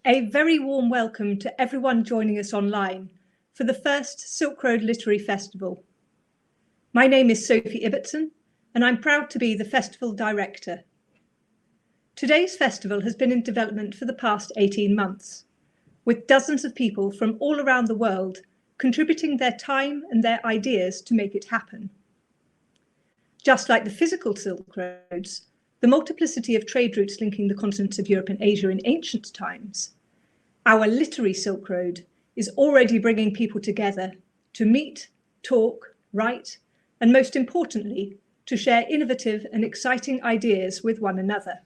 A very warm welcome to everyone joining us online for the first Silk Road Literary Festival. My name is Sophie Ibbotson, and I'm proud to be the festival director. Today's festival has been in development for the past 18 months, with dozens of people from all around the world contributing their time and their ideas to make it happen. Just like the physical Silk Roads, the multiplicity of trade routes linking the continents of Europe and Asia in ancient times, our literary Silk Road is already bringing people together to meet, talk, write, and most importantly, to share innovative and exciting ideas with one another.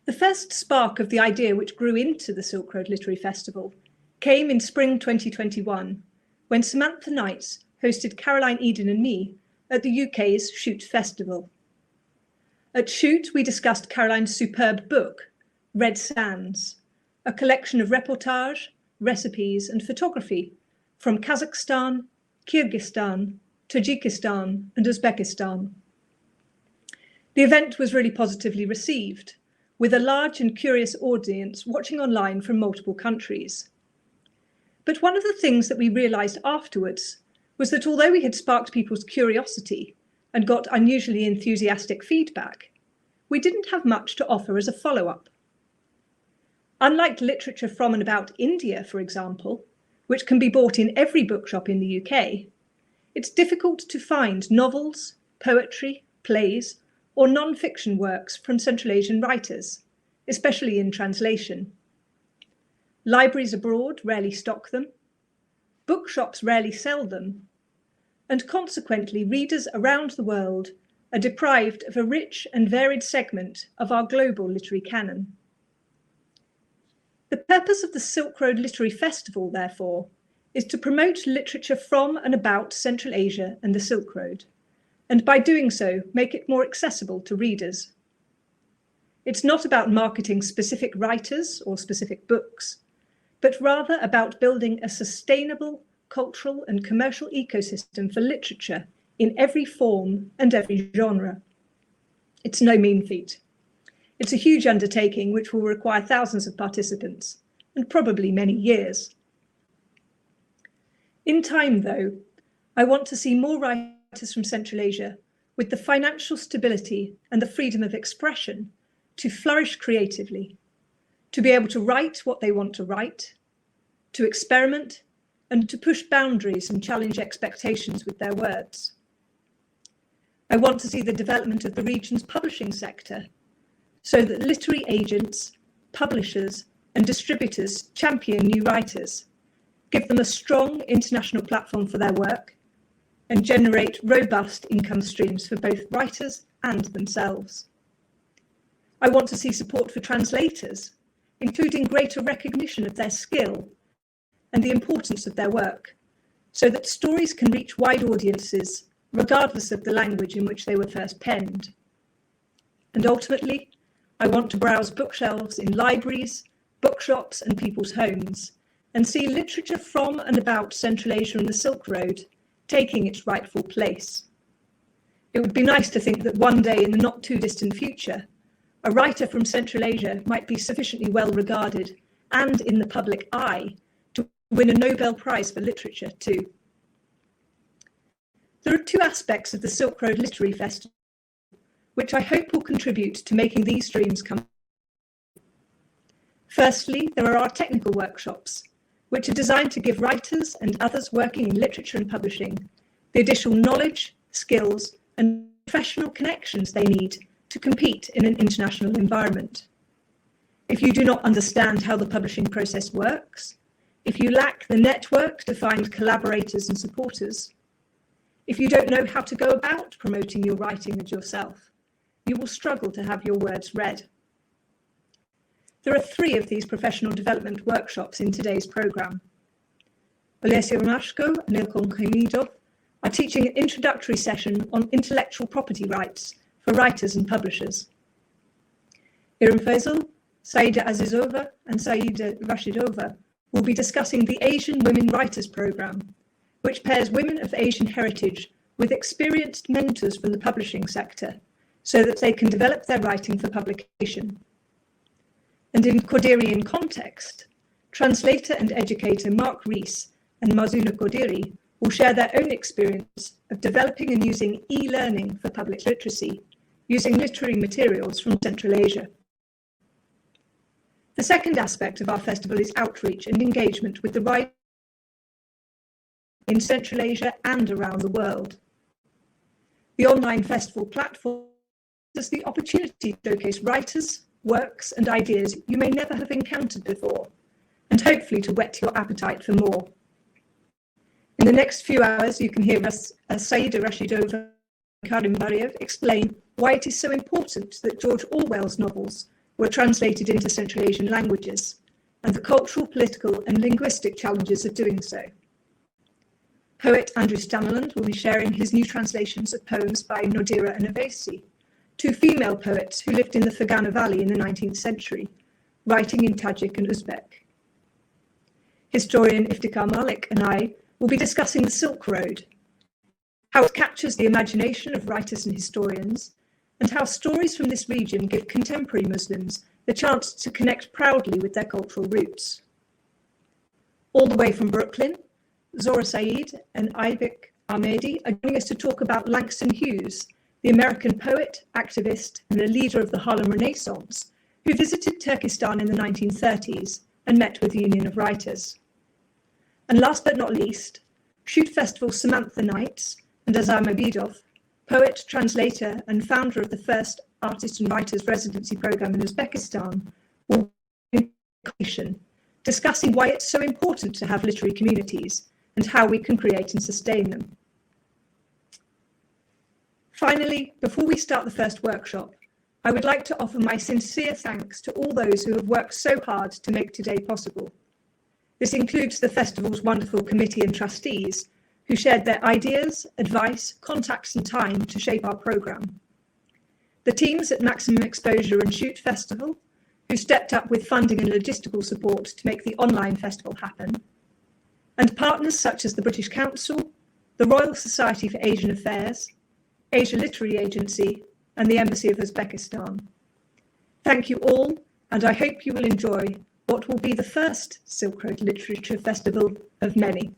The first spark of the idea which grew into the Silk Road Literary Festival came in spring 2021, when Samantha Knights hosted Caroline Eden and me at the UK's Shoot Festival. At Shoot, we discussed Caroline's superb book, Red Sands, a collection of reportage, recipes and photography from Kazakhstan, Kyrgyzstan, Tajikistan and Uzbekistan. The event was really positively received, with a large and curious audience watching online from multiple countries. But one of the things that we realised afterwards was that although we had sparked people's curiosity and got unusually enthusiastic feedback, we didn't have much to offer as a follow-up. Unlike literature from and about India, for example, which can be bought in every bookshop in the UK, it's difficult to find novels, poetry, plays, or non-fiction works from Central Asian writers, especially in translation. Libraries abroad rarely stock them, bookshops rarely sell them, and consequently readers around the world are deprived of a rich and varied segment of our global literary canon. The purpose of the Silk Road Literary Festival, therefore, is to promote literature from and about Central Asia and the Silk Road, and by doing so, make it more accessible to readers. It's not about marketing specific writers or specific books, but rather about building a sustainable cultural and commercial ecosystem for literature in every form and every genre. It's no mean feat. It's a huge undertaking which will require thousands of participants and probably many years. In time, though, I want to see more writers from Central Asia with the financial stability and the freedom of expression to flourish creatively, to be able to write what they want to write, to experiment, and to push boundaries and challenge expectations with their words. I want to see the development of the region's publishing sector so that literary agents, publishers, and distributors champion new writers, give them a strong international platform for their work, and generate robust income streams for both writers and themselves. I want to see support for translators, including greater recognition of their skill and the importance of their work, so that stories can reach wide audiences, regardless of the language in which they were first penned. And ultimately, I want to browse bookshelves in libraries, bookshops, and people's homes, and see literature from and about Central Asia and the Silk Road taking its rightful place. It would be nice to think that one day in the not too distant future, a writer from Central Asia might be sufficiently well regarded and in the public eye to win a Nobel Prize for Literature too. There are two aspects of the Silk Road Literary Festival which I hope will contribute to making these dreams come. Firstly, there are our technical workshops, which are designed to give writers and others working in literature and publishing the additional knowledge, skills, and professional connections they need to compete in an international environment. If you do not understand how the publishing process works, if you lack the network to find collaborators and supporters, if you don't know how to go about promoting your writing and yourself, you will struggle to have your words read. There are 3 of these professional development workshops in today's programme. Olesya Romashko and Ilkon Khemidov are teaching an introductory session on intellectual property rights for writers and publishers. Iram Faisal, Saida Azizova and Saida Rashidova will be discussing the Asian Women Writers Programme, which pairs women of Asian heritage with experienced mentors from the publishing sector so that they can develop their writing for publication. And in Qadirian context, translator and educator Mark Rees and Mazuna Qadiri will share their own experience of developing and using e-learning for public literacy, using literary materials from Central Asia. The second aspect of our festival is outreach and engagement with the writers in Central Asia and around the world. The online festival platform gives us the opportunity to showcase writers, works and ideas you may never have encountered before, and hopefully to whet your appetite for more. In the next few hours, you can hear us, Saida Rashidova and Karim Bariev explain why it is so important that George Orwell's novels were translated into Central Asian languages, and the cultural, political and linguistic challenges of doing so. Poet Andrew Staniland will be sharing his new translations of poems by Nodira and Avesi, two female poets who lived in the Fergana Valley in the 19th century, writing in Tajik and Uzbek. Historian Iftikhar Malik and I will be discussing the Silk Road, how it captures the imagination of writers and historians, and how stories from this region give contemporary Muslims the chance to connect proudly with their cultural roots. All the way from Brooklyn, Zora Saeed and Aybek Ahmedi are joining us to talk about Langston Hughes, the American poet, activist, and a leader of the Harlem Renaissance, who visited Turkestan in the 1930s and met with the Union of Writers. And last but not least, Shoot Festival Samantha Nights and Azam Abidov, poet, translator, and founder of the first Artists and Writers Residency Program in Uzbekistan, will be discussing why it's so important to have literary communities and how we can create and sustain them. Finally, before we start the first workshop, I would like to offer my sincere thanks to all those who have worked so hard to make today possible. This includes the festival's wonderful committee and trustees, who shared their ideas, advice, contacts and time to shape our programme. The teams at Maximum Exposure and Shoot Festival, who stepped up with funding and logistical support to make the online festival happen, and partners such as the British Council, the Royal Society for Asian Affairs, Asia Literary Agency, and the Embassy of Uzbekistan. Thank you all, and I hope you will enjoy what will be the first Silk Road Literature Festival of many.